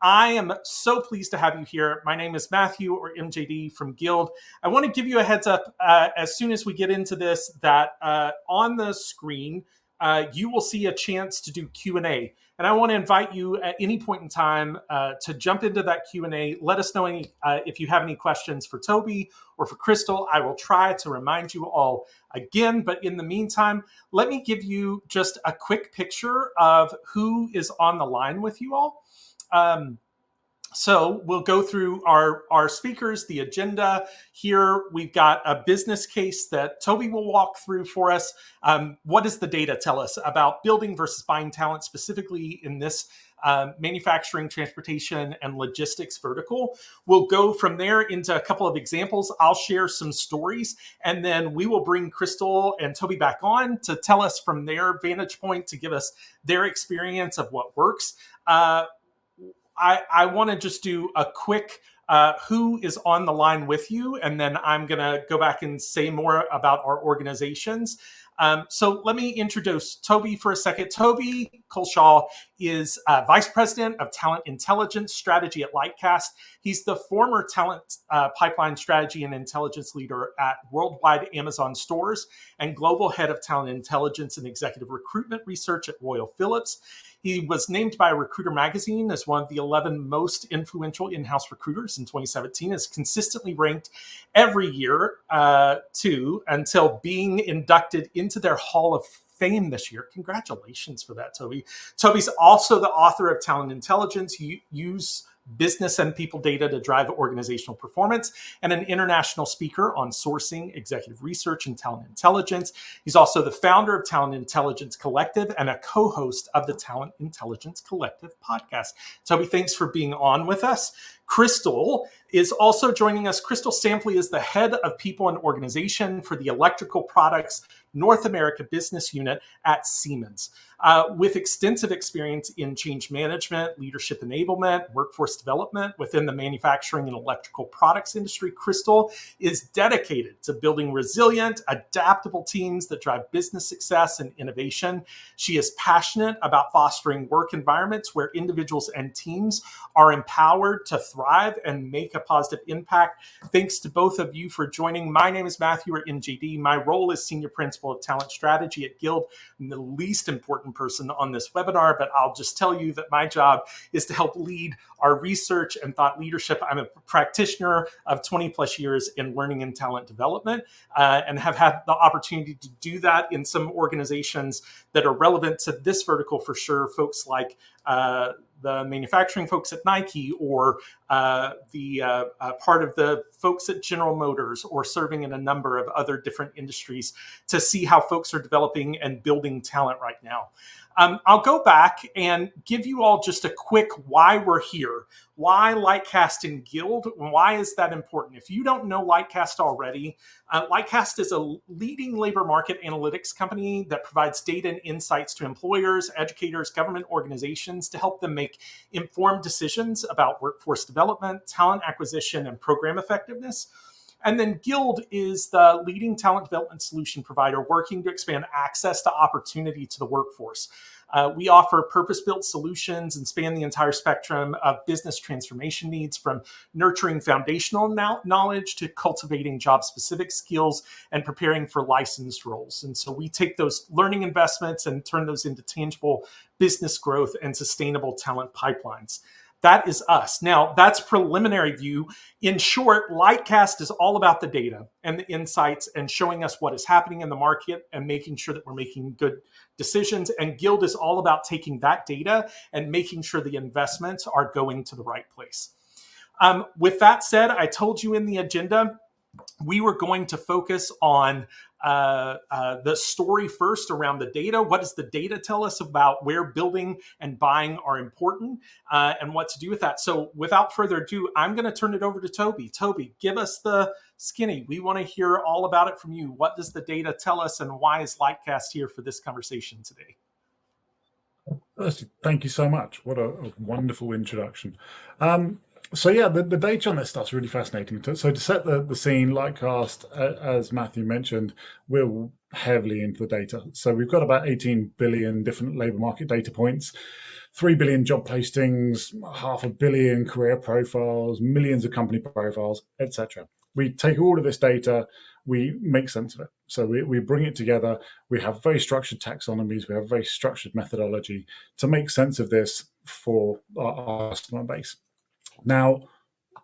I am so pleased to have you here. My name is Matthew, or MJD from Guild. I want to give you a heads up as soon as we get into this that on the screen, you will see a chance to do Q&A. And I want to invite you at any point in time to jump into that Q&A. Let us know if you have any questions for Toby or for Crystal. I will try to remind you all again. But in the meantime, let me give you just a quick picture of who is on the line with you all. So we'll go through our speakers, the agenda. Here we've got a business case that Toby will walk through for us. What does the data tell us about building versus buying talent, specifically in this manufacturing, transportation, and logistics vertical? We'll go from there into a couple of examples. I'll share some stories, and then we will bring Crystal and Toby back on to tell us from their vantage point, to give us their experience of what works. I want to just do a quick who is on the line with you, and then I'm going to go back and say more about our organizations. So let me introduce Toby for a second. Toby Colshaw is Vice President of Talent Intelligence Strategy at Lightcast. He's the former Talent Pipeline Strategy and Intelligence Leader at Worldwide Amazon Stores and Global Head of Talent Intelligence and Executive Recruitment Research at Royal Philips. He was named by Recruiter Magazine as one of the 11 most influential in-house recruiters in 2017, is consistently ranked every year too, until being inducted into their Hall of Fame this year. Congratulations for that, Toby. Toby's also the author of Talent Intelligence, Use Business and People Data to Drive Organizational Performance, and an international speaker on sourcing, executive research, and talent intelligence. He's also the founder of Talent Intelligence Collective and a co-host of the Talent Intelligence Collective podcast. Toby, thanks for being on with us. Crystal is also joining us. Crystal Sampley is the head of people and organization for the Electrical Products North America Business Unit at Siemens. With extensive experience in change management, leadership enablement, workforce development within the manufacturing and electrical products industry, Crystal is dedicated to building resilient, adaptable teams that drive business success and innovation. She is passionate about fostering work environments where individuals and teams are empowered to thrive and make a positive impact. Thanks to both of you for joining. My name is Matthew, or MJD. My role is Senior Principal of Talent Strategy at Guild. I'm the least important person on this webinar, but I'll just tell you that my job is to help lead our research and thought leadership. I'm a practitioner of 20 plus years in learning and talent development, and have had the opportunity to do that in some organizations that are relevant to this vertical for sure. Folks like the manufacturing folks at Nike, or the part of the folks at General Motors, or serving in a number of other different industries to see how folks are developing and building talent right now. I'll go back and give you all just a quick why we're here. Why Lightcast and Guild? Why is that important? If you don't know Lightcast already, Lightcast is a leading labor market analytics company that provides data and insights to employers, educators, government organizations to help them make informed decisions about workforce development, talent acquisition, and program effectiveness. And then Guild is the leading talent development solution provider working to expand access to opportunity to the workforce. We offer purpose-built solutions and span the entire spectrum of business transformation needs, from nurturing foundational knowledge to cultivating job-specific skills and preparing for licensed roles. And so we take those learning investments and turn those into tangible business growth and sustainable talent pipelines. That is us. Now, that's preliminary view. In short, Lightcast is all about the data and the insights and showing us what is happening in the market and making sure that we're making good decisions. And Guild is all about taking that data and making sure the investments are going to the right place. With that said, I told you in the agenda, we were going to focus on the story first around the data. What does the data tell us about where building and buying are important, and what to do with that? So without further ado, I'm going to turn it over to Toby. Toby, give us the skinny. We want to hear all about it from you. What does the data tell us, and why is Lightcast here for this conversation today? Firstly, thank you so much. What a wonderful introduction. So yeah, the data on this stuff's really fascinating. So to set the scene, Lightcast, as Matthew mentioned, we're heavily into the data. So we've got about 18 billion different labour market data points, 3 billion job postings, 500 million career profiles, millions of company profiles, etc. We take all of this data, we make sense of it. So we bring it together. We have very structured taxonomies. We have very structured methodology to make sense of this for our customer base. Now,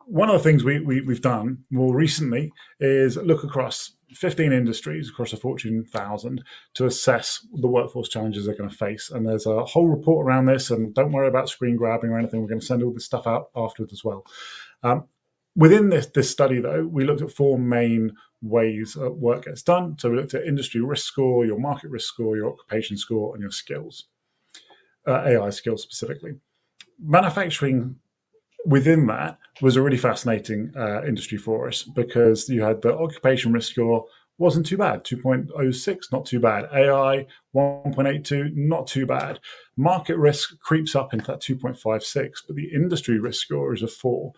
one of the things we've done more recently is look across 15 industries across a Fortune 1000 to assess the workforce challenges they're going to face. And there's a whole report around this, and don't worry about screen grabbing or anything. We're going to send all this stuff out afterwards as well. Within this study, though, we looked at 4 main ways work gets done. So we looked at industry risk score, your market risk score, your occupation score, and your skills, AI skills specifically. Manufacturing within that was a really fascinating industry for us, because you had the occupation risk score wasn't too bad, 2.06, not too bad. AI, 1.82, not too bad. Market risk creeps up into that 2.56, but the industry risk score is a 4,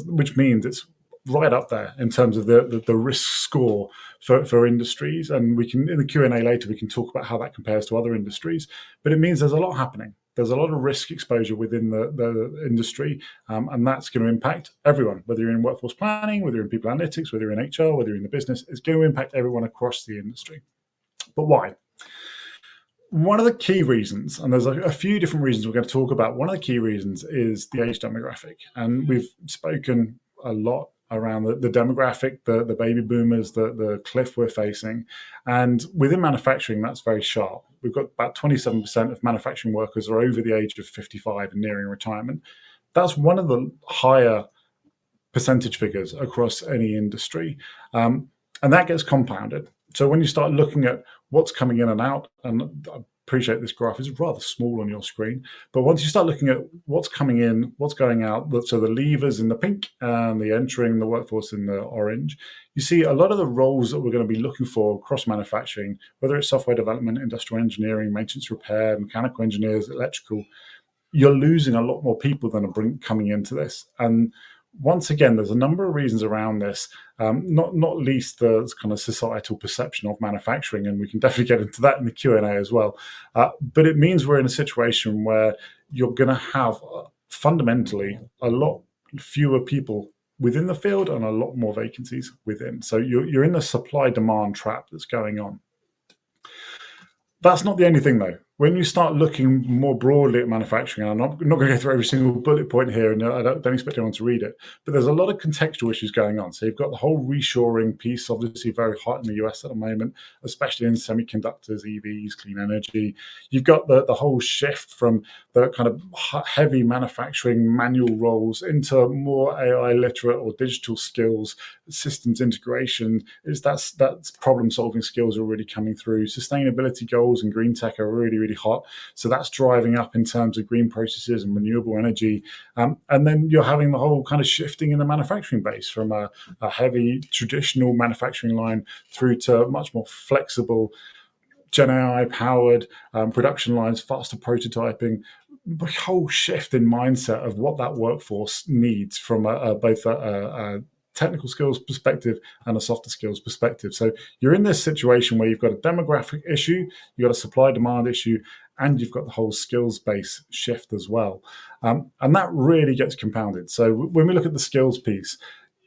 which means it's right up there in terms of the risk score for industries. And we can, in the Q&A later, we can talk about how that compares to other industries. But it means there's a lot happening. There's a lot of risk exposure within the industry, and that's going to impact everyone, whether you're in workforce planning, whether you're in people analytics, whether you're in HR, whether you're in the business. It's going to impact everyone across the industry. But why? One of the key reasons, and there's a few different reasons we're going to talk about, one of the key reasons is the age demographic. And we've spoken a lot around the demographic, the baby boomers, the cliff we're facing. And within manufacturing, that's very sharp. We've got about 27% of manufacturing workers are over the age of 55 and nearing retirement. That's one of the higher percentage figures across any industry. And that gets compounded. So when you start looking at what's coming in and out, and I appreciate this graph is rather small on your screen, but once you start looking at what's coming in, what's going out, so the leavers in the pink and the entering the workforce in the orange, you see a lot of the roles that we're going to be looking for across manufacturing, whether it's software development, industrial engineering, maintenance repair, mechanical engineers, electrical, you're losing a lot more people than are coming into this. And once again, there's a number of reasons around this, not least the kind of societal perception of manufacturing, and we can definitely get into that in the Q&A as well. But it means we're in a situation where you're going to have fundamentally a lot fewer people within the field and a lot more vacancies within. So you're in the supply-demand trap that's going on. That's not the only thing, though. When you start looking more broadly at manufacturing, and I'm not going to go through every single bullet point here, and I don't expect anyone to read it, but there's a lot of contextual issues going on. So you've got the whole reshoring piece, obviously very hot in the US at the moment, especially in semiconductors, EVs, clean energy. You've got the whole shift from the kind of heavy manufacturing manual roles into more AI literate or digital skills, systems integration. That's problem-solving skills are really coming through. Sustainability goals and green tech are really hot. So that's driving up in terms of green processes and renewable energy. And then you're having the whole kind of shifting in the manufacturing base from a heavy traditional manufacturing line through to much more flexible Gen AI powered production lines, faster prototyping, the whole shift in mindset of what that workforce needs from both a technical skills perspective and a softer skills perspective. So you're in this situation where you've got a demographic issue, you've got a supply demand issue, and you've got the whole skills base shift as well. And that really gets compounded. So when we look at the skills piece,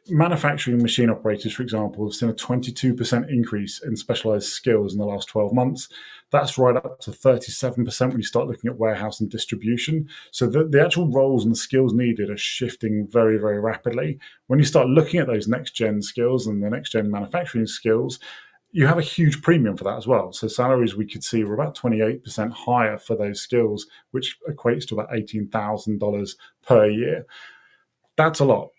manufacturing machine operators, for example, have seen a 22% increase in specialized skills in the last 12 months. That's right up to 37% when you start looking at warehouse and distribution. So the actual roles and the skills needed are shifting very, very rapidly. When you start looking at those next-gen skills and the next-gen manufacturing skills, you have a huge premium for that as well. So salaries we could see were about 28% higher for those skills, which equates to about $18,000 per year. That's a lot.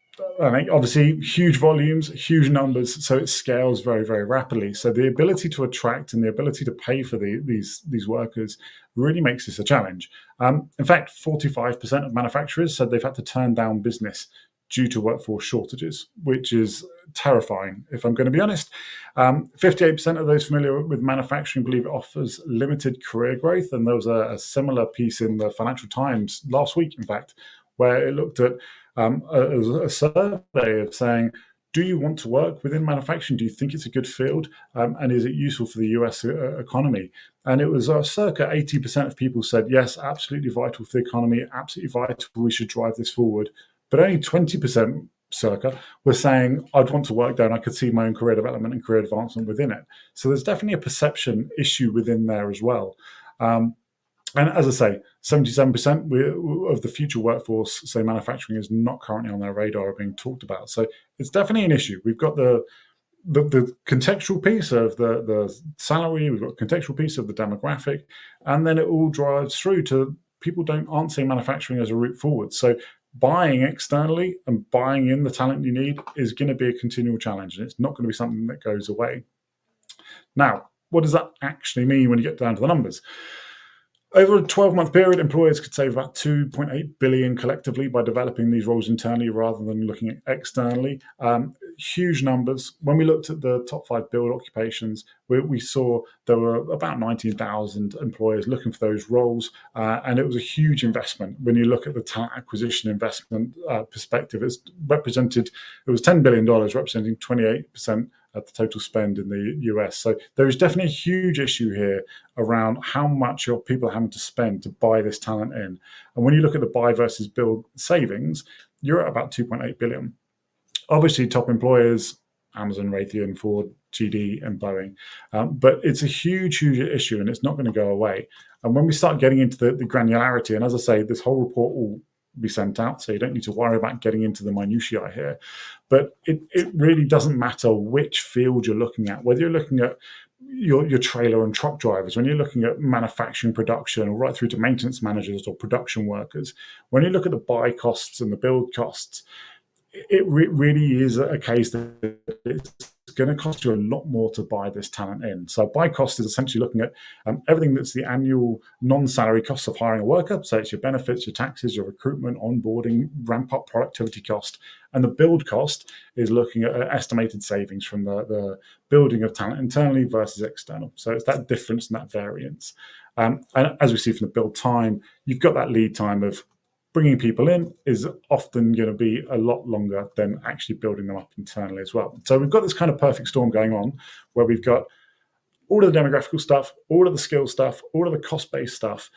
I mean, obviously, huge volumes, huge numbers, so it scales very, very rapidly. So the ability to attract and the ability to pay for these workers really makes this a challenge. In fact, 45% of manufacturers said they've had to turn down business due to workforce shortages, which is terrifying, if I'm going to be honest. 58% of those familiar with manufacturing believe it offers limited career growth, and there was a similar piece in the Financial Times last week, in fact, where it looked at a survey of saying do you want to work within manufacturing? Do you think it's a good field? And is it useful for the US economy? And it was circa 80% of people said, yes, absolutely vital for the economy, absolutely vital, we should drive this forward. But only 20% circa were saying, I'd want to work there and I could see my own career development and career advancement within it. So there's definitely a perception issue within there as well. And as I say, 77% of the future workforce, say manufacturing, is not currently on their radar or being talked about. So it's definitely an issue. We've got the contextual piece of the salary, we've got a contextual piece of the demographic, and then it all drives through to people aren't seeing manufacturing as a route forward. So buying externally and buying in the talent you need is going to be a continual challenge, and it's not going to be something that goes away. Now, what does that actually mean when you get down to the numbers? Over a 12-month period, employers could save about 2.8 billion collectively by developing these roles internally rather than looking at externally. Huge numbers. When we looked at the top 5 build occupations, we saw there were about 19,000 employers looking for those roles, and it was a huge investment. When you look at the talent acquisition investment perspective, it was $10 billion, representing 28% at the total spend in the US. So there is definitely a huge issue here around how much your people are having to spend to buy this talent in. And when you look at the buy versus build savings, you're at about 2.8 billion. Obviously, top employers, Amazon, Raytheon, Ford, GD, and Boeing. But it's a huge, huge issue, and it's not going to go away. And when we start getting into the granularity, and as I say, this whole report will be sent out, so you don't need to worry about getting into the minutiae here. But it really doesn't matter which field you're looking at, whether you're looking at your trailer and truck drivers, when you're looking at manufacturing production, or right through to maintenance managers or production workers. When you look at the buy costs and the build costs, it really is a case that it's going to cost you a lot more to buy this talent in. So buy cost is essentially looking at everything that's the annual non-salary costs of hiring a worker. So it's your benefits, your taxes, your recruitment, onboarding, ramp up productivity cost. And the build cost is looking at estimated savings from the building of talent internally versus external. So it's that difference and that variance. And as we see from the build time, you've got that lead time of bringing people in is often going to be a lot longer than actually building them up internally as well. So we've got this kind of perfect storm going on where we've got all of the demographical stuff, all of the skill stuff, all of the cost-based stuff,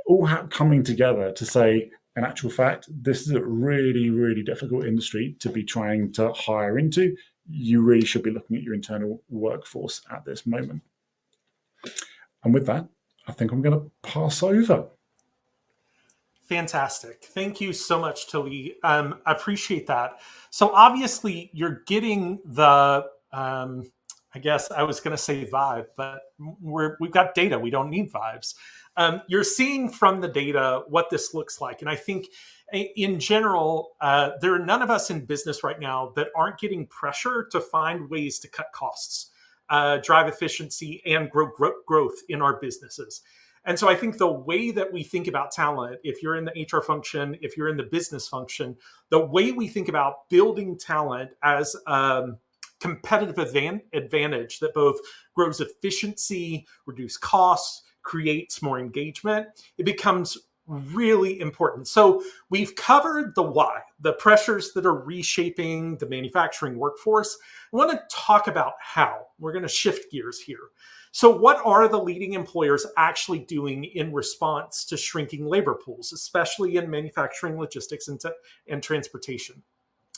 all coming together to say, in actual fact, this is a really, really difficult industry to be trying to hire into. You really should be looking at your internal workforce at this moment. And with that, I think I'm going to pass over. Fantastic. Thank you so much, Toby. I appreciate that. So obviously you're getting the, I guess I was going to say vibe, but we've got data. We don't need vibes. You're seeing from the data what this looks like. And I think in general, there are none of us in business right now that aren't getting pressure to find ways to cut costs, drive efficiency, and grow growth in our businesses. And so I think the way that we think about talent, if you're in the HR function, if you're in the business function, the way we think about building talent as competitive advantage that both grows efficiency, reduce costs, creates more engagement, it becomes really important. So we've covered the why, the pressures that are reshaping the manufacturing workforce. I want to talk about how. We're going to shift gears here. So what are the leading employers actually doing in response to shrinking labor pools, especially in manufacturing, logistics, and transportation?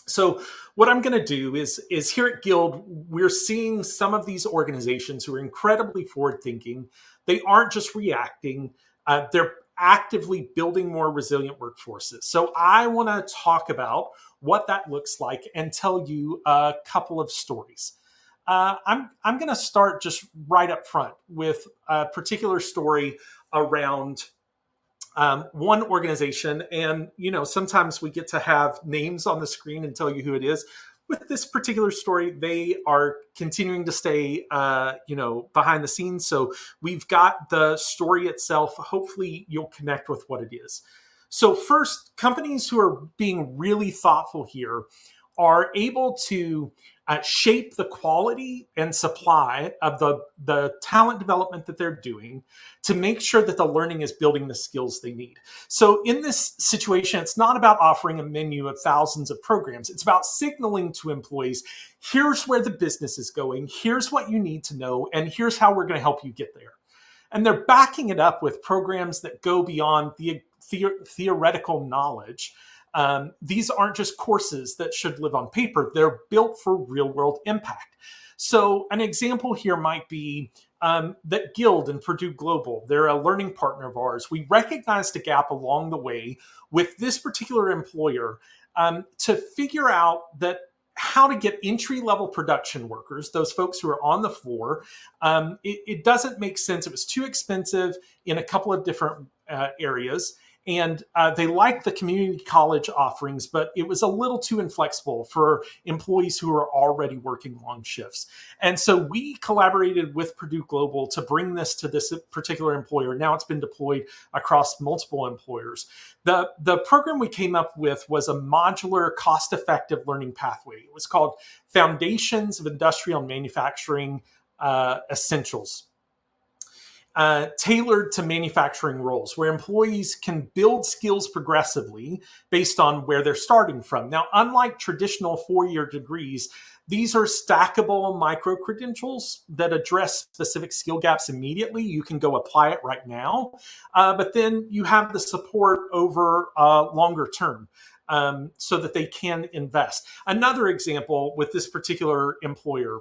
So what I'm going to do is here at Guild, we're seeing some of these organizations who are incredibly forward-thinking. They aren't just reacting. They're actively building more resilient workforces. So I want to talk about what that looks like and tell you a couple of stories. I'm going to start just right up front with a particular story around one organization. And, sometimes we get to have names on the screen and tell you who it is. With this particular story, they are continuing to stay, behind the scenes. So we've got the story itself. Hopefully you'll connect with what it is. So first, companies who are being really thoughtful here are able to shape the quality and supply of the talent development that they're doing to make sure that the learning is building the skills they need. So in this situation, it's not about offering a menu of thousands of programs. It's about signaling to employees, here's where the business is going, here's what you need to know, and here's how we're going to help you get there. And they're backing it up with programs that go beyond the theoretical knowledge. These aren't just courses that should live on paper. They're built for real world impact. So an example here might be that Guild and Purdue Global, they're a learning partner of ours. We recognized a gap along the way with this particular employer to figure out that how to get entry-level production workers, those folks who are on the floor. It doesn't make sense. It was too expensive in a couple of different areas. And they liked the community college offerings, but it was a little too inflexible for employees who are already working long shifts. And so we collaborated with Purdue Global to bring this to this particular employer. Now it's been deployed across multiple employers. The program we came up with was a modular, cost-effective learning pathway. It was called Foundations of Industrial and Manufacturing Essentials. Tailored to manufacturing roles, where employees can build skills progressively based on where they're starting from. Now, unlike traditional four-year degrees, these are stackable micro-credentials that address specific skill gaps immediately. You can go apply it right now, but then you have the support over longer term. So that they can invest. Another example with this particular employer,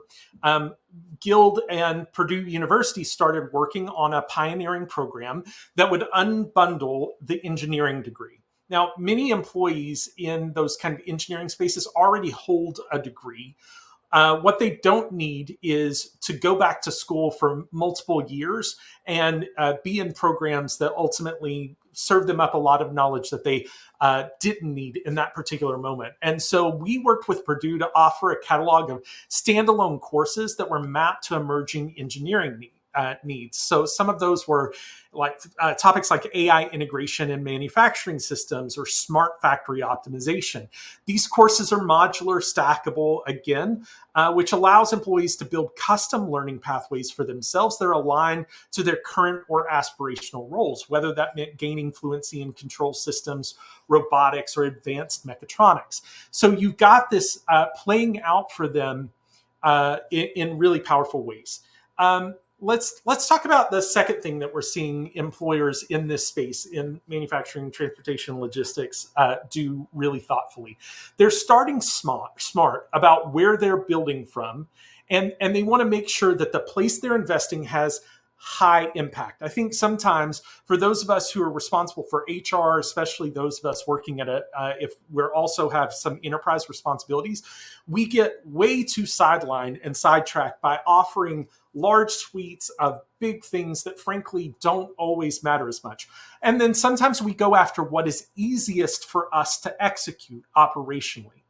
Guild and Purdue University started working on a pioneering program that would unbundle the engineering degree. Now, many employees in those kind of engineering spaces already hold a degree. What they don't need is to go back to school for multiple years and be in programs that ultimately serve them up a lot of knowledge that they didn't need in that particular moment. And so we worked with Purdue to offer a catalog of standalone courses that were mapped to emerging engineering needs. So some of those were like topics like AI integration in manufacturing systems or smart factory optimization. These courses are modular, stackable, again, which allows employees to build custom learning pathways for themselves that are aligned to their current or aspirational roles, whether that meant gaining fluency in control systems, robotics, or advanced mechatronics. So you've got this playing out for them in really powerful ways. Let's talk about the second thing that we're seeing employers in this space in manufacturing, transportation, logistics do really thoughtfully. They're starting smart about where they're building from, and they want to make sure that the place they're investing has high impact. I think sometimes for those of us who are responsible for HR, especially those of us working at if we also have some enterprise responsibilities, we get way too sidelined and sidetracked by offering large suites of big things that frankly don't always matter as much. And then sometimes we go after what is easiest for us to execute operationally.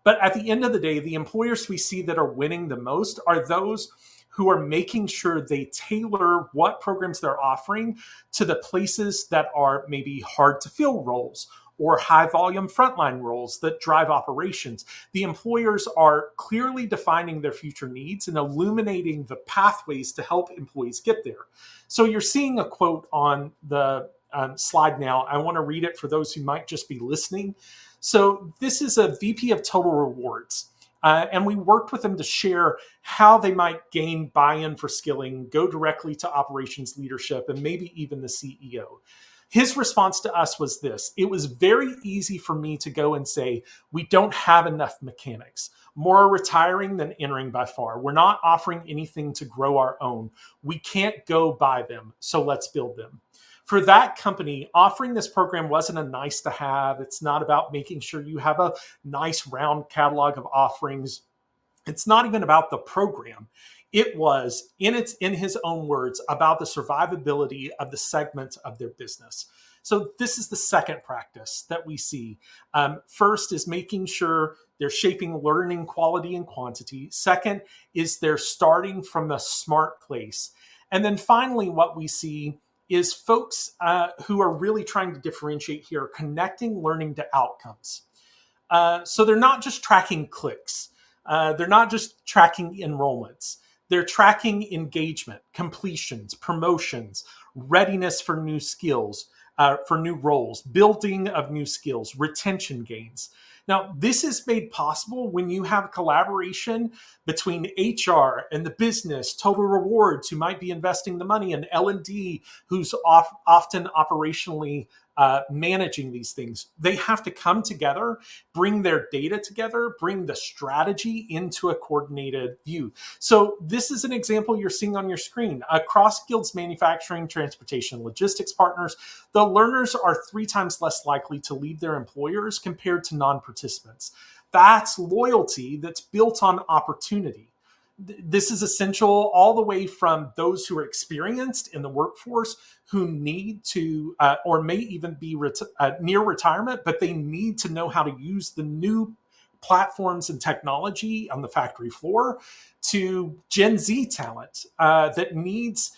But at the end of the day, the employers we see that are winning the most are those who are making sure they tailor what programs they're offering to the places that are maybe hard to fill roles or high volume frontline roles that drive operations. The employers are clearly defining their future needs and illuminating the pathways to help employees get there. So you're seeing a quote on the slide now. I want to read it for those who might just be listening. So this is a VP of Total Rewards. And we worked with them to share how they might gain buy-in for skilling, go directly to operations leadership, and maybe even the CEO. His response to us was this: it was very easy for me to go and say, we don't have enough mechanics. More are retiring than entering by far. We're not offering anything to grow our own. We can't go buy them, so let's build them. For that company, offering this program wasn't a nice to have. It's not about making sure you have a nice round catalog of offerings. It's not even about the program. It was, in his own words, about the survivability of the segment of their business. So this is the second practice that we see. First is making sure they're shaping learning quality and quantity. Second is they're starting from a smart place. And then finally, what we see is folks who are really trying to differentiate here, connecting learning to outcomes. So they're not just tracking clicks. They're not just tracking enrollments. They're tracking engagement, completions, promotions, readiness for new skills, for new roles, building of new skills, retention gains. Now, this is made possible when you have collaboration between HR and the business, Total Rewards, who might be investing the money, and L&D, who's often operationally managing these things. They have to come together, bring their data together, bring the strategy into a coordinated view. So this is an example you're seeing on your screen. Across Guild's manufacturing, transportation, logistics partners, the learners are 3 times less likely to leave their employers compared to non-participants. That's loyalty that's built on opportunity. This is essential all the way from those who are experienced in the workforce, who need to, or may even be near retirement, but they need to know how to use the new platforms and technology on the factory floor, to Gen Z talent that needs,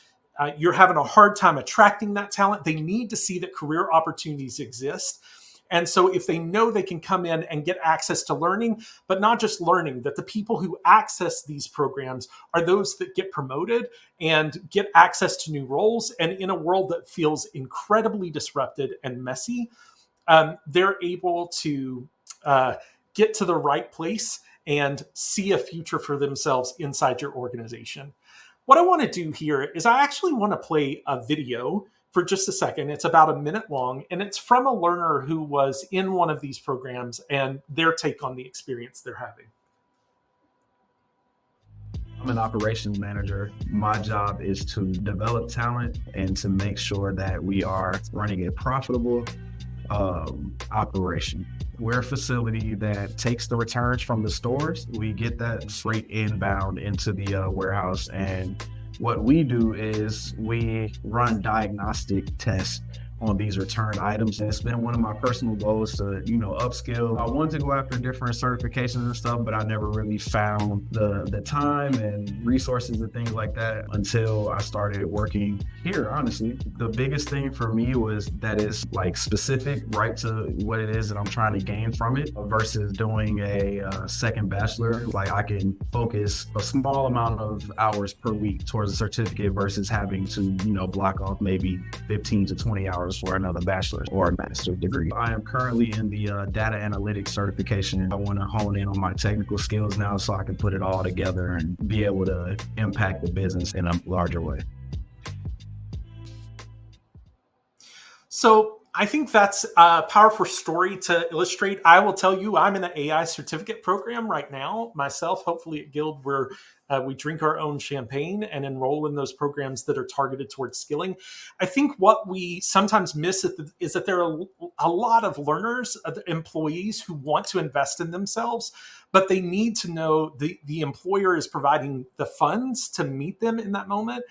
you're having a hard time attracting that talent. They need to see that career opportunities exist. And so if they know they can come in and get access to learning, but not just learning, that the people who access these programs are those that get promoted and get access to new roles. And in a world that feels incredibly disrupted and messy, they're able to get to the right place and see a future for themselves inside your organization. What I want to do here is I actually want to play a video for just a second. It's about a minute long, and it's from a learner who was in one of these programs and their take on the experience they're having. I'm an operations manager. My job is to develop talent and to make sure that we are running a profitable operation. We're a facility that takes the returns from the stores. We get that straight inbound into the warehouse, and what we do is we run diagnostic tests on these returned items. And it's been one of my personal goals to, upskill. I wanted to go after different certifications and stuff, but I never really found the time and resources and things like that until I started working here, honestly. The biggest thing for me was that it's like specific right to what it is that I'm trying to gain from it versus doing a second bachelor. Like I can focus a small amount of hours per week towards a certificate versus having to, block off maybe 15 to 20 hours for another bachelor's or a master's degree. I am currently in the data analytics certification. I want to hone in on my technical skills now so I can put it all together and be able to impact the business in a larger way. So I think that's a powerful story to illustrate. I will tell you, I'm in the AI certificate program right now myself. Hopefully at Guild, where we drink our own champagne and enroll in those programs that are targeted towards skilling. I think what we sometimes miss is that there are a lot of learners, employees who want to invest in themselves, but they need to know the employer is providing the funds to meet them in that moment,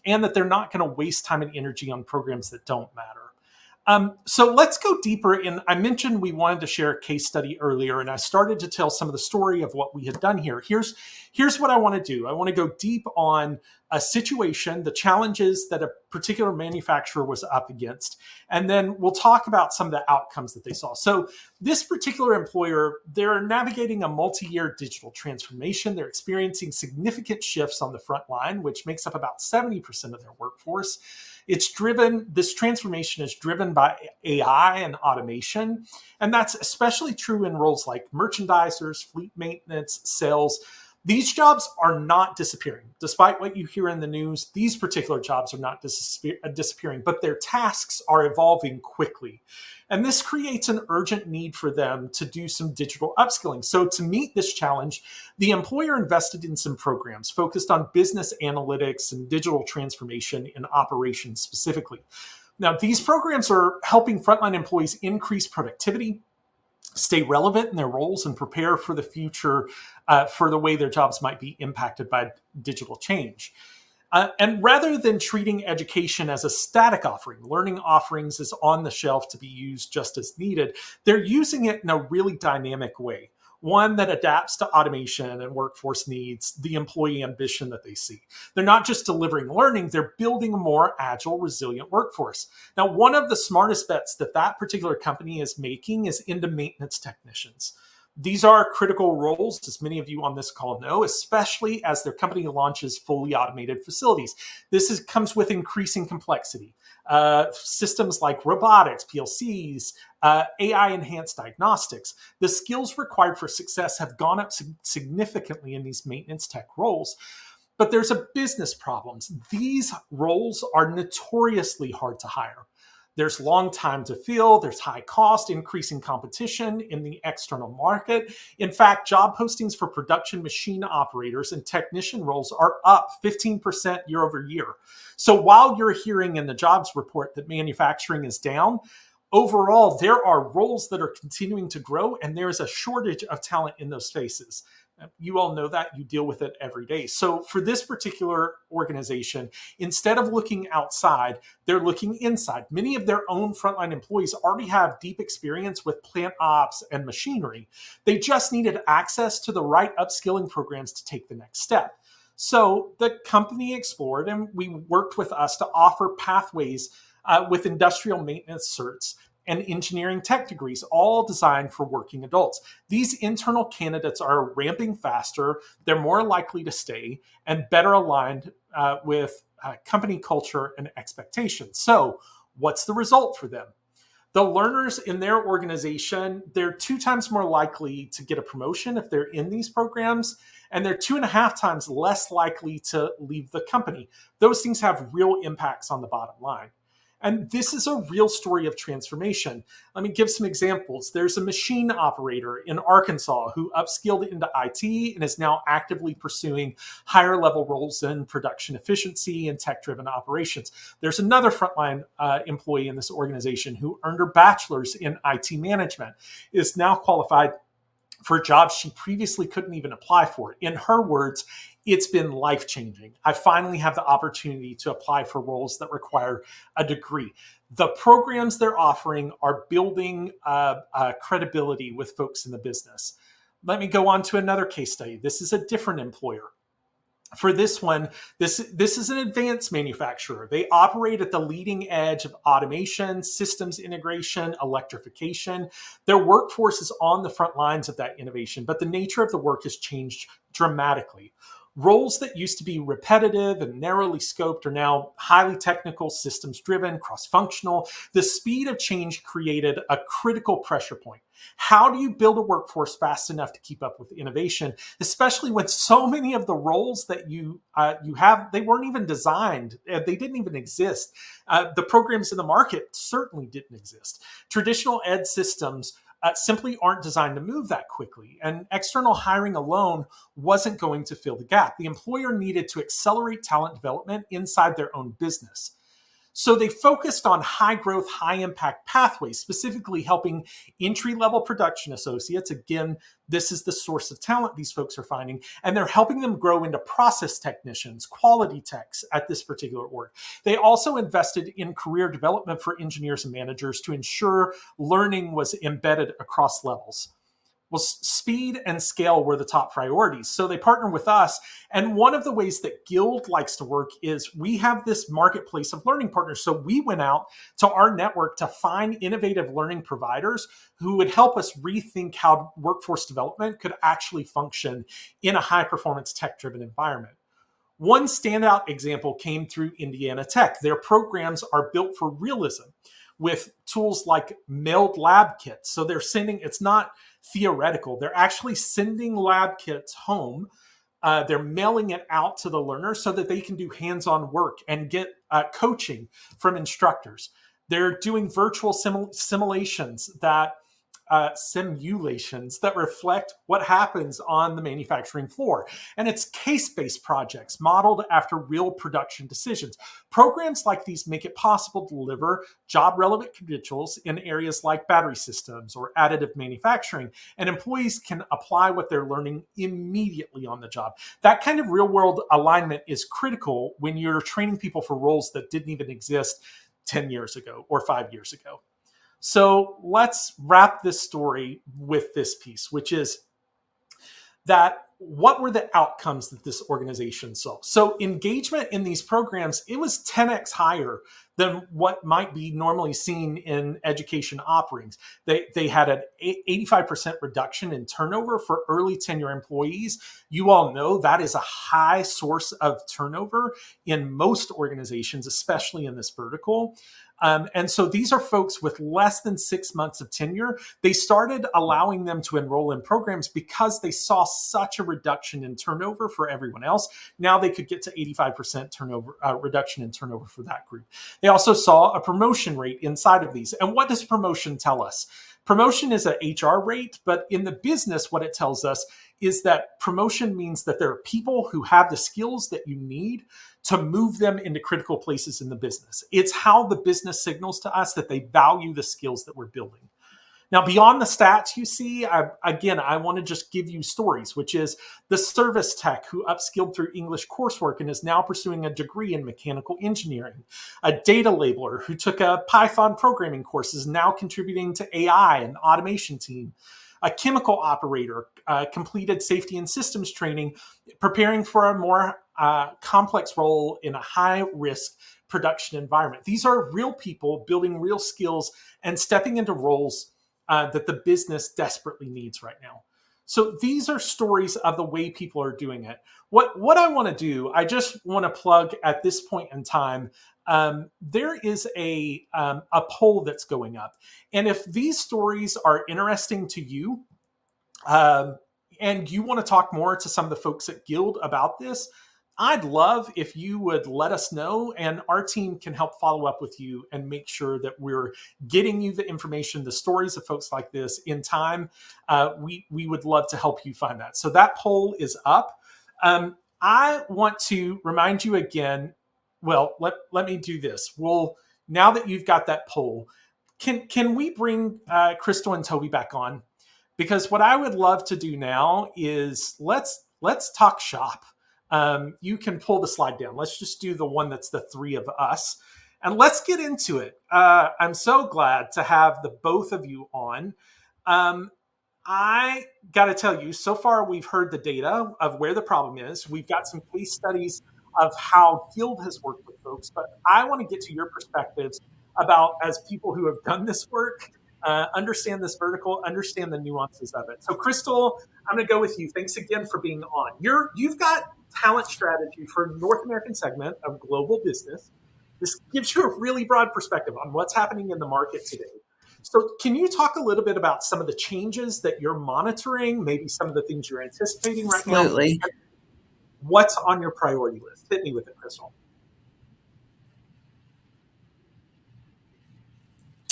and that they're not going to waste time and energy on programs that don't matter. So let's go deeper in. I mentioned we wanted to share a case study earlier, and I started to tell some of the story of what we had done here. Here's what I want to do. I want to go deep on a situation, the challenges that a particular manufacturer was up against, and then we'll talk about some of the outcomes that they saw. So this particular employer, they're navigating a multi-year digital transformation. They're experiencing significant shifts on the front line, which makes up about 70% of their workforce. This transformation is driven by AI and automation. And that's especially true in roles like merchandisers, fleet maintenance, sales. These jobs are not disappearing. Despite what you hear in the news, these particular jobs are not disappearing, but their tasks are evolving quickly. And this creates an urgent need for them to do some digital upskilling. So to meet this challenge, the employer invested in some programs focused on business analytics and digital transformation in operations specifically. Now, these programs are helping frontline employees increase productivity, stay relevant in their roles, and prepare for the future for the way their jobs might be impacted by digital change. And rather than treating education as a static offering, learning offerings is on the shelf to be used just as needed, they're using it in a really dynamic way, one that adapts to automation and workforce needs, the employee ambition that they see. They're not just delivering learning, they're building a more agile, resilient workforce. Now, one of the smartest bets that particular company is making is into maintenance technicians. These are critical roles, as many of you on this call know, especially as their company launches fully automated facilities. This comes with increasing complexity. Systems like robotics, PLCs, AI-enhanced diagnostics. The skills required for success have gone up significantly in these maintenance tech roles. But there's a business problem. These roles are notoriously hard to hire. There's long time to fill, there's high cost, increasing competition in the external market. In fact, job postings for production machine operators and technician roles are up 15% year over year. So while you're hearing in the jobs report that manufacturing is down, overall, there are roles that are continuing to grow, and there is a shortage of talent in those spaces. You all know that. You deal with it every day. So for this particular organization, instead of looking outside, they're looking inside. Many of their own frontline employees already have deep experience with plant ops and machinery. They just needed access to the right upskilling programs to take the next step. So the company explored, and we worked with us to offer pathways with industrial maintenance certs and engineering tech degrees, all designed for working adults. These internal candidates are ramping faster, they're more likely to stay, and better aligned with company culture and expectations. So what's the result for them? The learners in their organization, they're 2 times more likely to get a promotion if they're in these programs, and they're 2.5 times less likely to leave the company. Those things have real impacts on the bottom line. And this is a real story of transformation. Let me give some examples. There's a machine operator in Arkansas who upskilled into IT and is now actively pursuing higher level roles in production efficiency and tech-driven operations. There's another frontline employee in this organization who earned her bachelor's in IT management, is now qualified for jobs she previously couldn't even apply for. In her words, it's been life-changing. I finally have the opportunity to apply for roles that require a degree. The programs they're offering are building credibility with folks in the business. Let me go on to another case study. This is a different employer. For this one, this is an advanced manufacturer. They operate at the leading edge of automation, systems integration, electrification. Their workforce is on the front lines of that innovation, but the nature of the work has changed dramatically. Roles that used to be repetitive and narrowly scoped are now highly technical, systems-driven, cross-functional. The speed of change created a critical pressure point. How do you build a workforce fast enough to keep up with innovation, especially when so many of the roles that you have, they weren't even designed, they didn't even exist. The programs in the market certainly didn't exist. Traditional ed systems simply aren't designed to move that quickly. And external hiring alone wasn't going to fill the gap. The employer needed to accelerate talent development inside their own business. So they focused on high growth, high impact pathways, specifically helping entry-level production associates. Again, this is the source of talent these folks are finding, and they're helping them grow into process technicians, quality techs at this particular org. They also invested in career development for engineers and managers to ensure learning was embedded across levels. Well, speed and scale were the top priorities. So they partnered with us. And one of the ways that Guild likes to work is we have this marketplace of learning partners. So we went out to our network to find innovative learning providers who would help us rethink how workforce development could actually function in a high-performance tech-driven environment. One standout example came through Indiana Tech. Their programs are built for realism with tools like mailed lab kits. So they're sending, it's not theoretical, they're actually sending lab kits home. They're mailing it out to the learner so that they can do hands-on work and get coaching from instructors. They're doing virtual simulations that reflect what happens on the manufacturing floor. And it's case-based projects modeled after real production decisions. Programs like these make it possible to deliver job-relevant credentials in areas like battery systems or additive manufacturing, and employees can apply what they're learning immediately on the job. That kind of real-world alignment is critical when you're training people for roles that didn't even exist 10 years ago or 5 years ago. So let's wrap this story with this piece, which is that what were the outcomes that this organization saw? So engagement in these programs, it was 10x higher than what might be normally seen in education offerings. They had an 85% reduction in turnover for early tenure employees. You all know that is a high source of turnover in most organizations, especially in this vertical. And so these are folks with less than 6 months of tenure. They started allowing them to enroll in programs because they saw such a reduction in turnover for everyone else. Now they could get to 85% turnover reduction in turnover for that group. They also saw a promotion rate inside of these. And what does promotion tell us? Promotion is an HR rate, but in the business, what it tells us is that promotion means that there are people who have the skills that you need to move them into critical places in the business. It's how the business signals to us that they value the skills that we're building. Now, beyond the stats you see, I want to just give you stories, which is the service tech who upskilled through English coursework and is now pursuing a degree in mechanical engineering. A data labeler who took a Python programming course is now contributing to AI and automation team. A chemical operator completed safety and systems training, preparing for a more complex role in a high-risk production environment. These are real people building real skills and stepping into roles that the business desperately needs right now. So these are stories of the way people are doing it. What I want to do, I just want to plug at this point in time, there is a poll that's going up. And if these stories are interesting to you, and you want to talk more to some of the folks at Guild about this, I'd love if you would let us know, and our team can help follow up with you and make sure that we're getting you the information, the stories of folks like this in time. We would love to help you find that. So that poll is up. I want to remind you again, well, let me do this. Now that you've got that poll, can we bring Crystal and Toby back on? Because what I would love to do now is let's talk shop. You can pull the slide down. Let's just do the one that's the three of us. And let's get into it. I'm so glad to have the both of you on. I got to tell you, so far we've heard the data of where the problem is. We've got some case studies of how Guild has worked with folks. But I want to get to your perspectives about, as people who have done this work, understand this vertical, understand the nuances of it. So Crystal, I'm going to go with you. Thanks again for being on. You've got talent strategy for North American segment of global business. This gives you a really broad perspective on what's happening in the market today. So can you talk a little bit about some of the changes that you're monitoring, maybe some of the things you're anticipating right now? Absolutely. What's on your priority list? Hit me with it, Crystal.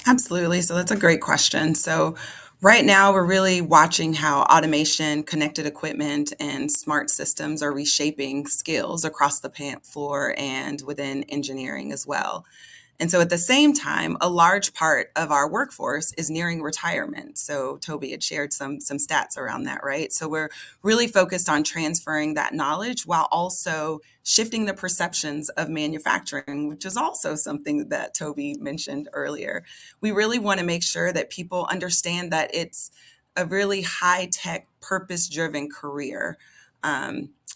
Absolutely. So that's a great question. So right now we're really watching how automation, connected equipment, and smart systems are reshaping skills across the plant floor and within engineering as well. And so at the same time, a large part of our workforce is nearing retirement. So Toby had shared some stats around that, right? So we're really focused on transferring that knowledge while also shifting the perceptions of manufacturing, which is also something that Toby mentioned earlier. We really want to make sure that people understand that it's a really high-tech, purpose-driven career.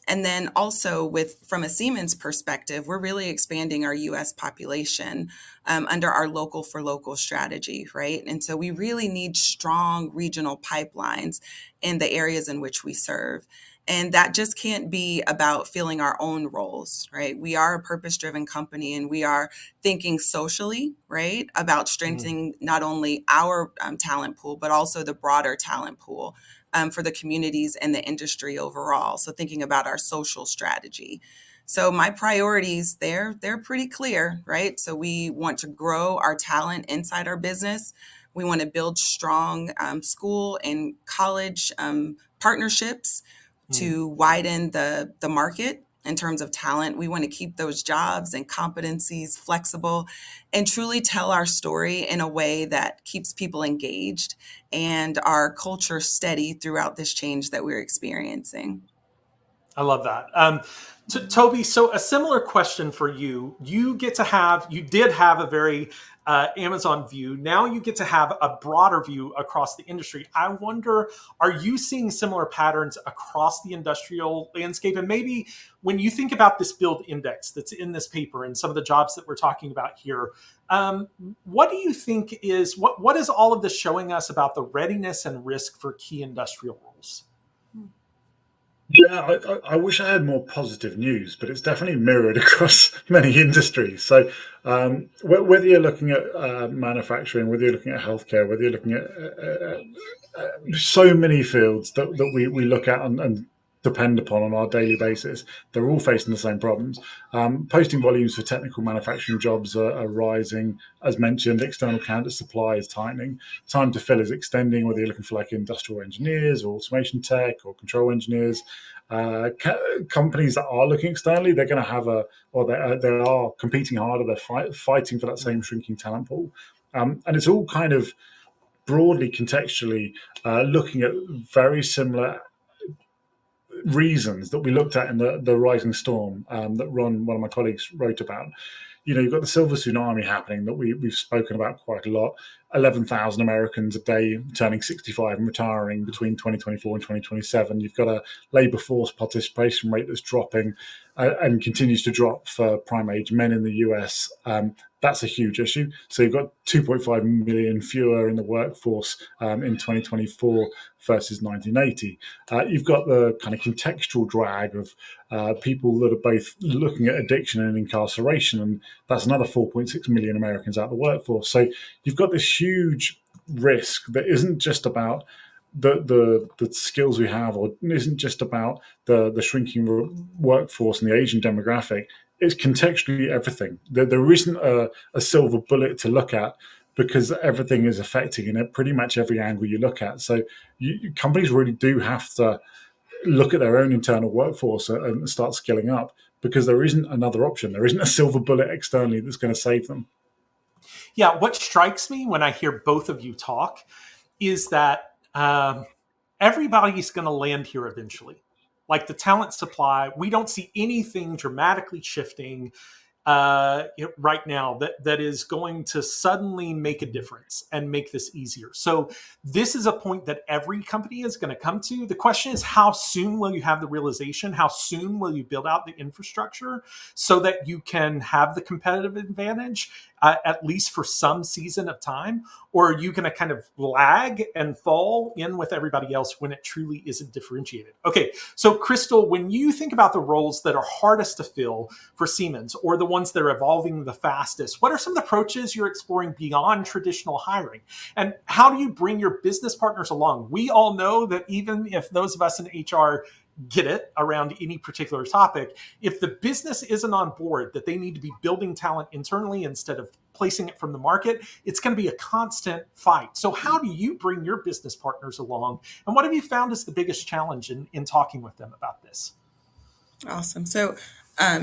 And then also from a Siemens perspective, we're really expanding our US population under our local for local strategy, right? And so we really need strong regional pipelines in the areas in which we serve. And that just can't be about filling our own roles, right? We are a purpose-driven company and we are thinking socially, right? About strengthening not only our talent pool, but also the broader talent pool. For the communities and the industry overall. So thinking about our social strategy. So my priorities they're pretty clear, right? So we want to grow our talent inside our business. We want to build strong school and college partnerships to widen the market in terms of talent. We want to keep those jobs and competencies flexible and truly tell our story in a way that keeps people engaged and our culture steady throughout this change that we're experiencing. I love that. Toby, so a similar question for you. You did have a very Amazon view. Now you get to have a broader view across the industry. I wonder, are you seeing similar patterns across the industrial landscape? And maybe when you think about this build index that's in this paper and some of the jobs that we're talking about here, what do you think what is all of this showing us about the readiness and risk for key industrial roles? Yeah, I wish I had more positive news, but it's definitely mirrored across many industries. So, whether you're looking at manufacturing, whether you're looking at healthcare, whether you're looking at so many fields that we look at and depend upon on our daily basis, they're all facing the same problems. Posting volumes for technical manufacturing jobs are rising. As mentioned, external candidate supply is tightening. Time to fill is extending, whether you're looking for like industrial engineers or automation tech or control engineers. Companies that are looking externally, they're going to have they are competing harder. They're fighting for that same shrinking talent pool. And it's all kind of broadly contextually looking at very similar reasons that we looked at in the Rising Storm that Ron, one of my colleagues, wrote about. You've got the silver tsunami happening that we've spoken about quite a lot. 11,000 Americans a day turning 65 and retiring between 2024 and 2027. You've got a labour force participation rate that's dropping and continues to drop for prime age men in the US. That's a huge issue. So you've got 2.5 million fewer in the workforce in 2024 versus 1980. You've got the kind of contextual drag of people that are both looking at addiction and incarceration, and that's another 4.6 million Americans out of the workforce. So you've got this huge risk that isn't just about the skills we have, or isn't just about the shrinking workforce and the aging demographic. It's contextually everything. There isn't a silver bullet to look at, because everything is affecting in it pretty much every angle you look at. So companies really do have to look at their own internal workforce and start skilling up, because there isn't another option. There isn't a silver bullet externally that's going to save them. Yeah, what strikes me when I hear both of you talk is that everybody's going to land here eventually. Like the talent supply, we don't see anything dramatically shifting right now that is going to suddenly make a difference and make this easier. So this is a point that every company is going to come to. The question is, how soon will you have the realization? How soon will you build out the infrastructure so that you can have the competitive advantage, at least for some season of time? Or are you going to kind of lag and fall in with everybody else when it truly isn't differentiated? Okay, so Crystal, when you think about the roles that are hardest to fill for Siemens, or the ones that are evolving the fastest, what are some of the approaches you're exploring beyond traditional hiring? And how do you bring your business partners along? We all know that even if those of us in HR get it around any particular topic, if the business isn't on board that they need to be building talent internally instead of placing it from the market, it's going to be a constant fight. So how do you bring your business partners along? And what have you found is the biggest challenge in talking with them about this? Awesome. So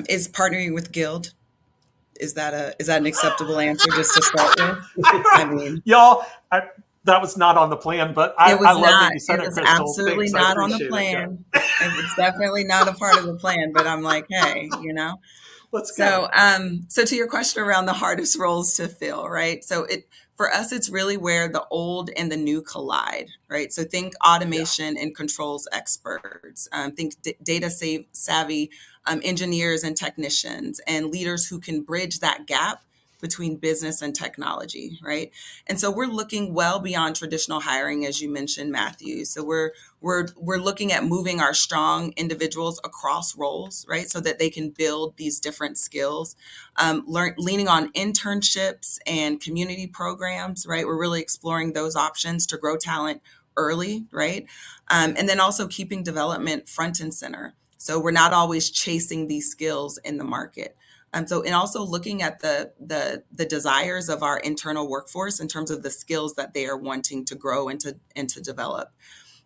is partnering with Guild, is that an acceptable answer just to start with? I mean, y'all, that was not on the plan, but I love that you said it, Crystal. Absolutely not on the plan. It's definitely not a part of the plan, but I'm like, hey, Let's go. So to your question around the hardest roles to fill, right? So for us, it's really where the old and the new collide, right? So think automation and controls experts, think data savvy engineers and technicians, and leaders who can bridge that gap between business and technology, right? And so we're looking well beyond traditional hiring, as you mentioned, Matthew. So we're looking at moving our strong individuals across roles, right, so that they can build these different skills. Leaning on internships and community programs, right? We're really exploring those options to grow talent early, right? And then also keeping development front and center. So we're not always chasing these skills in the market. And also looking at the desires of our internal workforce in terms of the skills that they are wanting to grow and to develop.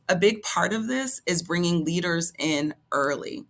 A big part of this is bringing leaders in early.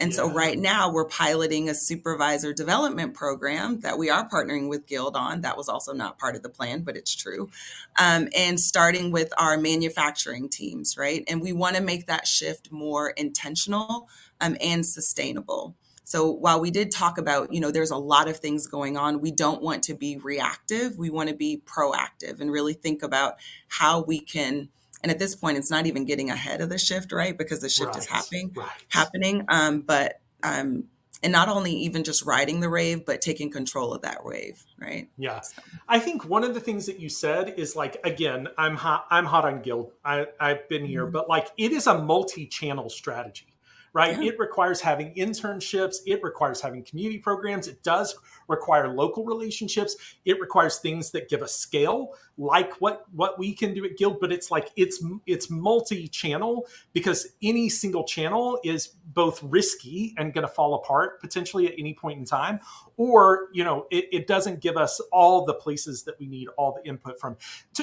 And so right now we're piloting a supervisor development program that we are partnering with Guild on. That was also not part of the plan, but it's true. And starting with our manufacturing teams, right? And we want to make that shift more intentional and sustainable. So while we did talk about, there's a lot of things going on, we don't want to be reactive. We want to be proactive and really think about how we can. And at this point, it's not even getting ahead of the shift, right? Because the shift is happening. And not only even just riding the wave, but taking control of that wave, right? Yeah. So. I think one of the things that you said is like, again, I'm hot on Guild. I've been here, but like it is a multi-channel strategy. Right. Yeah. It requires having internships. It requires having community programs. It does require local relationships. It requires things that give us scale, like what we can do at Guild. But it's like it's multi-channel, because any single channel is both risky and going to fall apart potentially at any point in time, or it doesn't give us all the places that we need all the input from.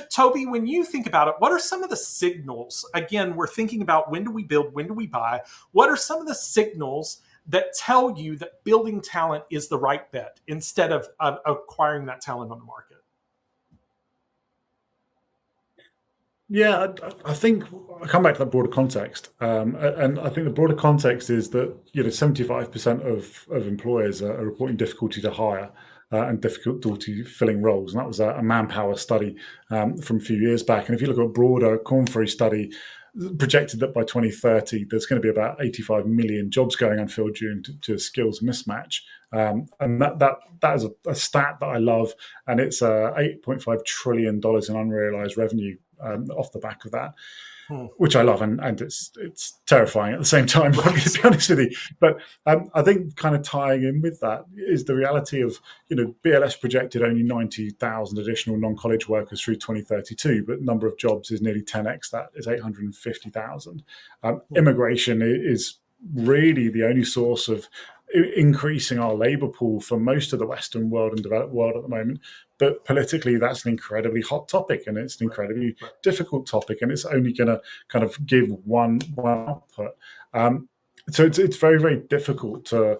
Toby, when you think about it, what are some of the signals? Again, we're thinking about, when do we build? When do we buy? What are some of the signals that tell you that building talent is the right bet instead of acquiring that talent on the market? Yeah, I think I come back to that broader context, and I think the broader context is that 75% of employers are reporting difficulty to hire and difficulty filling roles, and that was a manpower study from a few years back. And if you look at a broader Korn Ferry study, projected that by 2030 there's going to be about 85 million jobs going unfilled due to skills mismatch, and that is a stat that I love, and it's $8.5 trillion in unrealized revenue off the back of that, which I love, and it's terrifying at the same time, to be honest with you. But I think kind of tying in with that is the reality of, BLS projected only 90,000 additional non-college workers through 2032, but number of jobs is nearly 10x that, is 850,000. Immigration is really the only source of increasing our labor pool for most of the Western world and developed world at the moment. But politically, that's an incredibly hot topic, and it's an incredibly difficult topic, and it's only going to kind of give one output. So it's very, very difficult to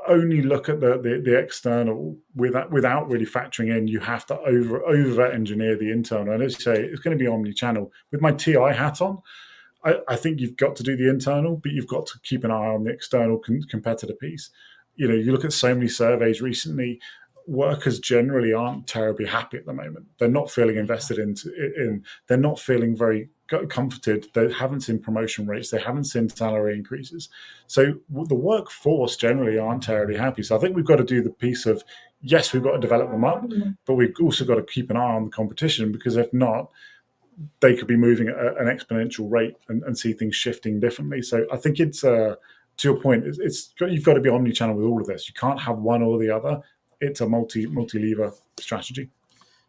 only look at the external without really factoring in. You have to over engineer the internal. And as you say, it's going to be omni-channel. With my TI hat on, I think you've got to do the internal, but you've got to keep an eye on the external competitor piece. You look at so many surveys recently, workers generally aren't terribly happy at the moment. They're not feeling invested in. They're not feeling very comforted. They haven't seen promotion rates. They haven't seen salary increases. So the workforce generally aren't terribly happy. So I think we've got to do the piece of, yes, we've got to develop them up, but we've also got to keep an eye on the competition, because if not, they could be moving at an exponential rate and see things shifting differently. So I think it's, to your point, you've got to be omni-channel with all of this. You can't have one or the other. It's a multi-lever strategy.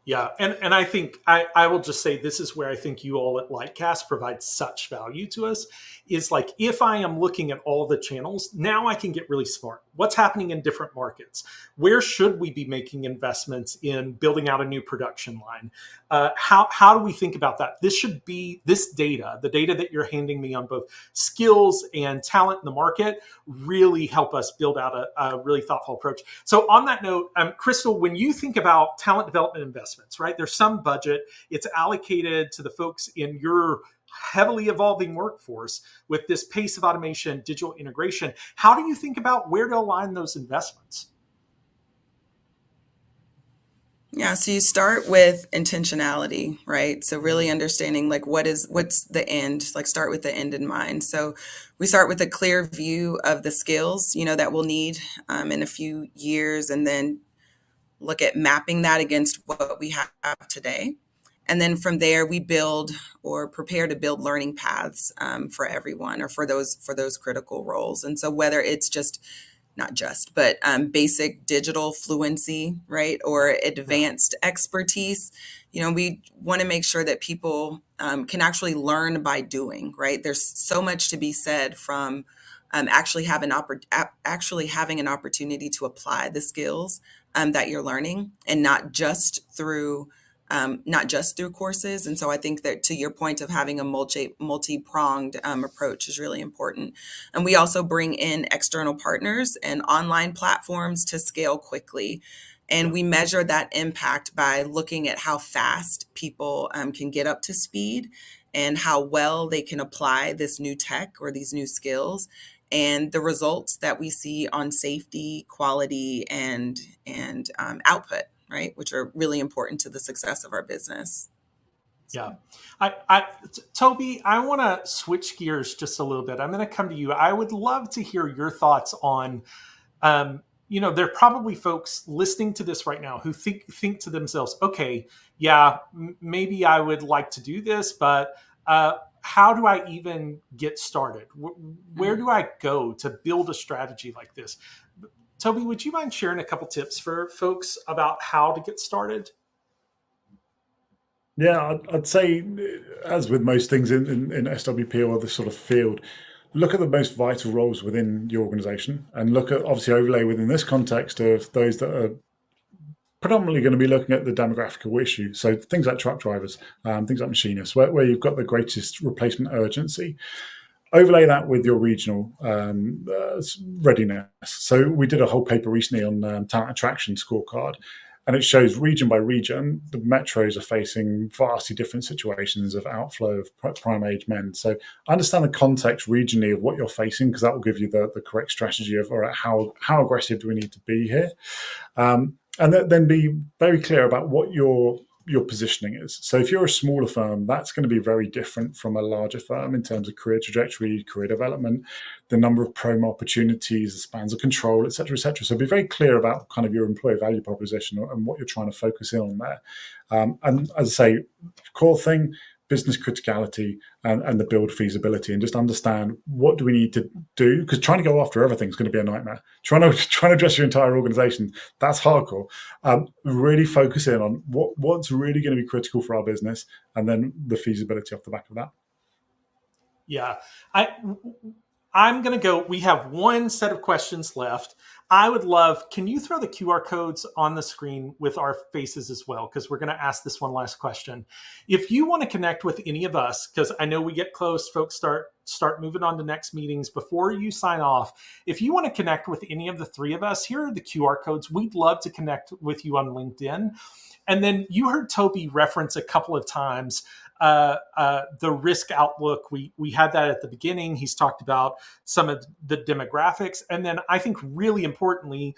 Yeah, and I think I will just say, this is where I think you all at Lightcast provide such value to us, is like, if I am looking at all the channels, now I can get really smart. What's happening in different markets? Where should we be making investments in building out a new production line? How do we think about that? This should be, this data, the data that you're handing me on both skills and talent in the market, really help us build out a really thoughtful approach. So on that note, Crystal, when you think about talent development investments, right, there's some budget, it's allocated to the folks in your heavily evolving workforce with this pace of automation, digital integration. How do you think about where to align those investments? Yeah, so you start with intentionality, right? So really understanding like what's the end, like start with the end in mind. So we start with a clear view of the skills, that we'll need in a few years, and then look at mapping that against what we have today. And then from there, we build or prepare to build learning paths for everyone, or for those critical roles. And so whether it's but basic digital fluency, right, or advanced expertise, we want to make sure that people can actually learn by doing, right? There's so much to be said from actually having an opportunity to apply the skills that you're learning, and not just through not just through courses. And so I think that to your point of having a multi-pronged approach is really important. And we also bring in external partners and online platforms to scale quickly. And we measure that impact by looking at how fast people can get up to speed and how well they can apply this new tech or these new skills, and the results that we see on safety, quality, and output, right, which are really important to the success of our business. Yeah. Toby, I want to switch gears just a little bit. I'm going to come to you. I would love to hear your thoughts on, there are probably folks listening to this right now who think to themselves, okay, yeah, maybe I would like to do this, but how do I even get started? Where do I go to build a strategy like this? Toby, would you mind sharing a couple tips for folks about how to get started? Yeah, I'd say, as with most things in SWP or this sort of field, look at the most vital roles within your organization and look at, obviously, overlay within this context of those that are predominantly going to be looking at the demographical issue. So things like truck drivers, things like machinists, where you've got the greatest replacement urgency. Overlay that with your regional readiness. So we did a whole paper recently on talent attraction scorecard, and it shows region by region, the metros are facing vastly different situations of outflow of prime age men. So understand the context regionally of what you're facing, because that will give you the correct strategy of, all right, how aggressive do we need to be here? And then be very clear about what your positioning is. So if you're a smaller firm, that's going to be very different from a larger firm in terms of career trajectory, career development, the number of promo opportunities, the spans of control, et cetera, et cetera. So be very clear about kind of your employee value proposition and what you're trying to focus in on there. And as I say, core thing, business criticality and the build feasibility, and just understand what do we need to do, because trying to go after everything is going to be a nightmare. Trying to address your entire organization, that's hardcore. Really focus in on what's really going to be critical for our business, and then the feasibility off the back of that. Yeah, I'm going to go. We have one set of questions left. I would love, can you throw the QR codes on the screen with our faces as well? Because we're going to ask this one last question. If you want to connect with any of us, because I know we get close, folks start moving on to next meetings. Before you sign off, if you want to connect with any of the three of us, here are the QR codes. We'd love to connect with you on LinkedIn. And then you heard Toby reference a couple of times the risk outlook. We had that at the beginning. He's talked about some of the demographics. And then I think really importantly,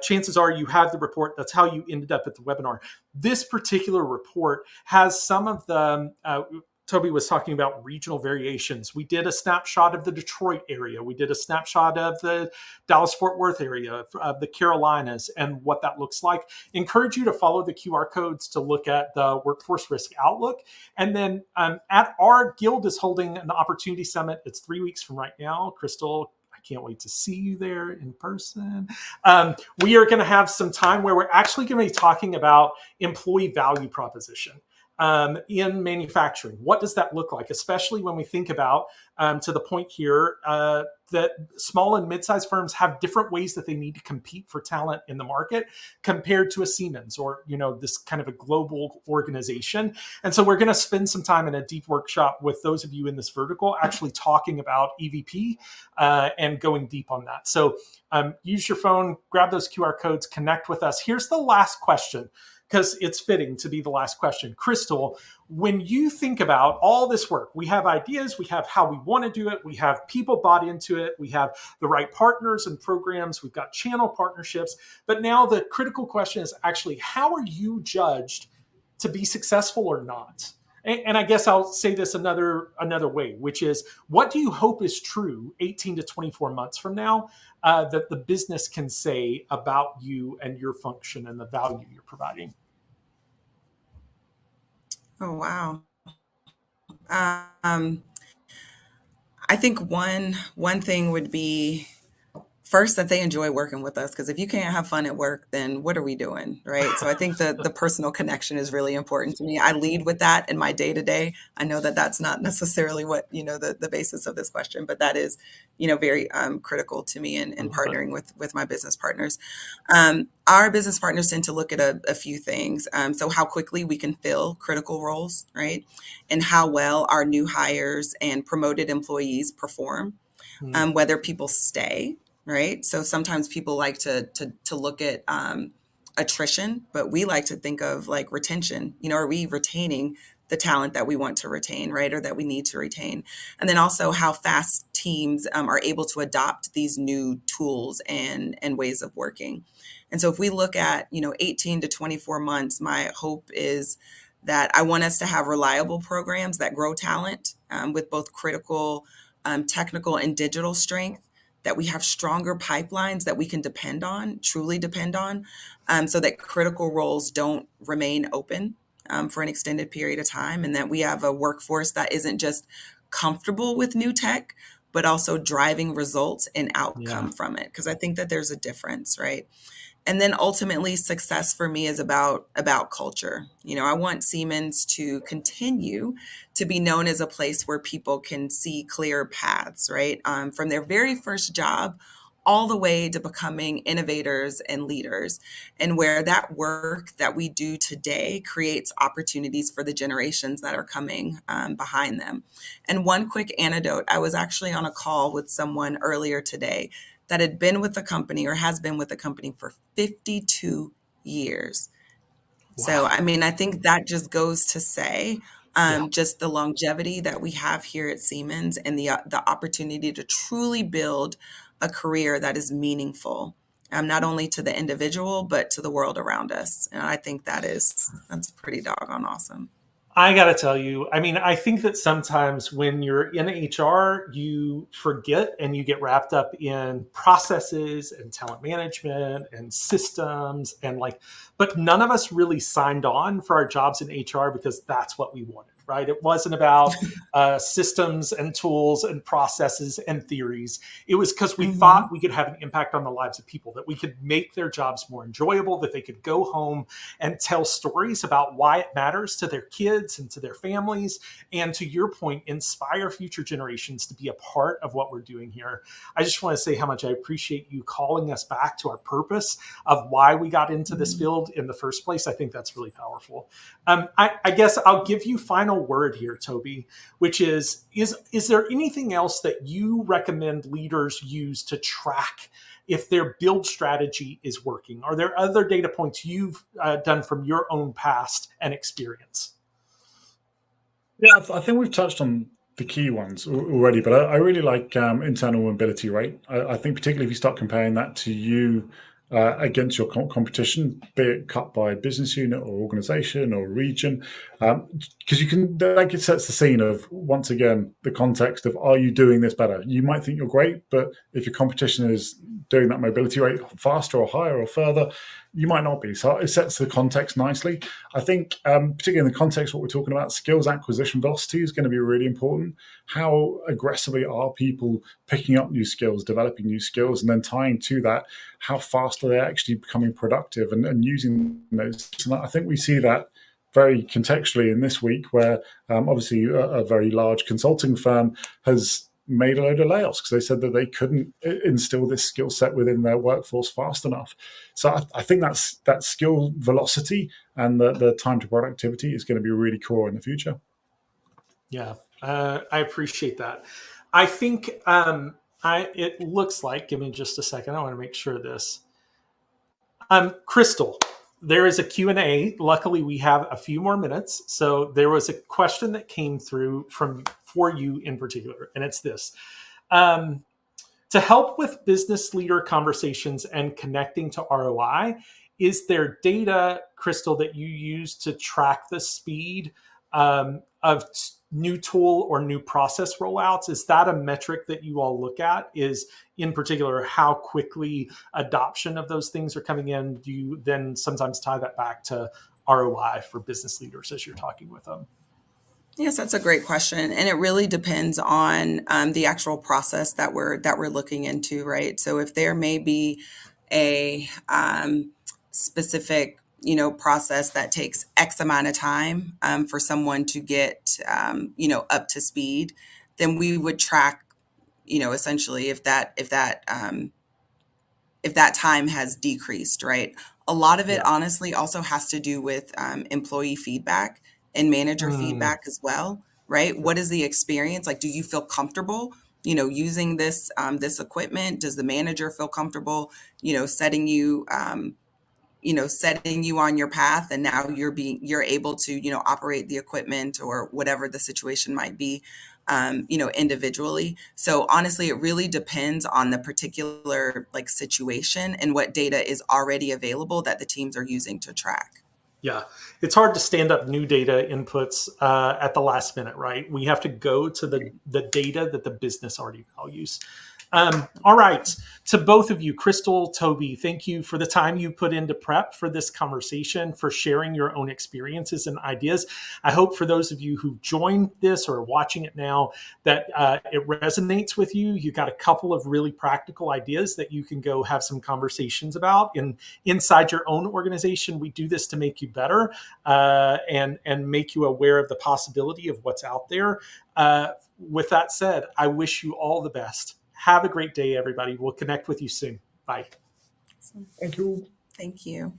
chances are you have the report. That's how you ended up at the webinar. This particular report has some of the Toby was talking about regional variations. We did a snapshot of the Detroit area. We did a snapshot of the Dallas-Fort Worth area, of the Carolinas, and what that looks like. Encourage you to follow the QR codes to look at the workforce risk outlook. And then at our Guild is holding an opportunity summit. It's 3 weeks from right now. Crystal, I can't wait to see you there in person. We are going to have some time where we're actually going to be talking about employee value proposition. In manufacturing. What does that look like? Especially when we think about, to the point here, that small and mid-sized firms have different ways that they need to compete for talent in the market compared to a Siemens or, this kind of a global organization. And so we're going to spend some time in a deep workshop with those of you in this vertical actually talking about EVP and going deep on that. So use your phone, grab those QR codes, connect with us. Here's the last question, because it's fitting to be the last question. Crystal, when you think about all this work, we have ideas, we have how we want to do it, we have people bought into it, we have the right partners and programs, we've got channel partnerships, but now the critical question is actually, how are you judged to be successful or not? And I guess I'll say this another way, which is, what do you hope is true 18 to 24 months from now that the business can say about you and your function and the value you're providing? Oh, wow. I think one thing would be First, that they enjoy working with us, because if you can't have fun at work, then what are we doing, right? So I think that the personal connection is really important to me. I lead with that in my day to day. I know that that's not necessarily what, the basis of this question, but that is, very critical to me in partnering with my business partners. Our business partners tend to look at a few things. So how quickly we can fill critical roles, right? And how well our new hires and promoted employees perform, whether people stay, right? So sometimes people like to look at attrition, but we like to think of like retention. Are we retaining the talent that we want to retain, right, or that we need to retain? And then also how fast teams are able to adopt these new tools and ways of working. And so if we look at 18 to 24 months, my hope is that I want us to have reliable programs that grow talent with both critical technical and digital strength, that we have stronger pipelines that we can depend on, truly depend on, so that critical roles don't remain open for an extended period of time, and that we have a workforce that isn't just comfortable with new tech, but also driving results and outcome from it. Because I think that there's a difference, right? And then ultimately, success for me is about culture. I want Siemens to continue to be known as a place where people can see clear paths, right? From their very first job all the way to becoming innovators and leaders, and where that work that we do today creates opportunities for the generations that are coming behind them. And one quick anecdote, I was actually on a call with someone earlier today that had been with the company or has been with the company for 52 years. Wow. So, I think that just goes to say just the longevity that we have here at Siemens, and the opportunity to truly build a career that is meaningful, not only to the individual, but to the world around us. And I think that's pretty doggone awesome. I got to tell you, I think that sometimes when you're in HR, you forget and you get wrapped up in processes and talent management and systems but none of us really signed on for our jobs in HR because that's what we wanted, right? It wasn't about systems and tools and processes and theories. It was because we thought we could have an impact on the lives of people, that we could make their jobs more enjoyable, that they could go home and tell stories about why it matters to their kids and to their families, and to your point, inspire future generations to be a part of what we're doing here. I just want to say how much I appreciate you calling us back to our purpose of why we got into this field in the first place. I think that's really powerful. I guess I'll give you final word here, Toby, which is there anything else that you recommend leaders use to track if their build strategy is working? Are there other data points you've done from your own past and experience? Yeah, I think we've touched on the key ones already, but I really like internal mobility rate. I think particularly if you start comparing that to you against your competition, be it cut by business unit or organization or region, because you can, like, it sets the scene of, once again, the context of, are you doing this better? You might think you're great, but if your competition is doing that mobility rate faster or higher or further, you might not be. So it sets the context nicely. I think, particularly in the context of what we're talking about, skills acquisition velocity is going to be really important. How aggressively are people picking up new skills, developing new skills, and then tying to that, how fast are they actually becoming productive and using those? And I think we see that very contextually in this week, where obviously a very large consulting firm has made a load of layoffs because they said that they couldn't instill this skill set within their workforce fast enough. So I think that skill velocity and the time to productivity is going to be really core in the future. Yeah, I appreciate that. I think it looks like, give me just a second, I want to make sure of this. Crystal, there is a Q&A. Luckily, we have a few more minutes. So there was a question that came through for you in particular, and it's this. To help with business leader conversations and connecting to ROI, is there data, Crystal, that you use to track the speed of new tool or new process rollouts? Is that a metric that you all look at? Is, in particular, how quickly adoption of those things are coming in? Do you then sometimes tie that back to ROI for business leaders as you're talking with them? Yes, that's a great question, and it really depends on the actual process that we're looking into, right? So if there may be a specific, process that takes X amount of time for someone to get, up to speed, then we would track, essentially if that time has decreased, right? A lot of it, Yeah. honestly, also has to do with employee feedback and manager Mm, feedback as well, right? What is the experience? Like, do you feel comfortable, using this equipment? Does the manager feel comfortable, setting you, setting you on your path, and now you're able to, operate the equipment or whatever the situation might be, individually. So honestly, it really depends on the particular like situation and what data is already available that the teams are using to track. yeah, it's hard to stand up new data inputs at the last minute, right? We have to go to the data that the business already values. All right. To both of you, Crystal, Toby, thank you for the time you put into prep for this conversation, for sharing your own experiences and ideas. I hope for those of you who joined this or are watching it now that it resonates with you. You got a couple of really practical ideas that you can go have some conversations about inside your own organization. We do this to make you better and make you aware of the possibility of what's out there. With that said, I wish you all the best. Have a great day, everybody. We'll connect with you soon. Bye. Thank you. Thank you.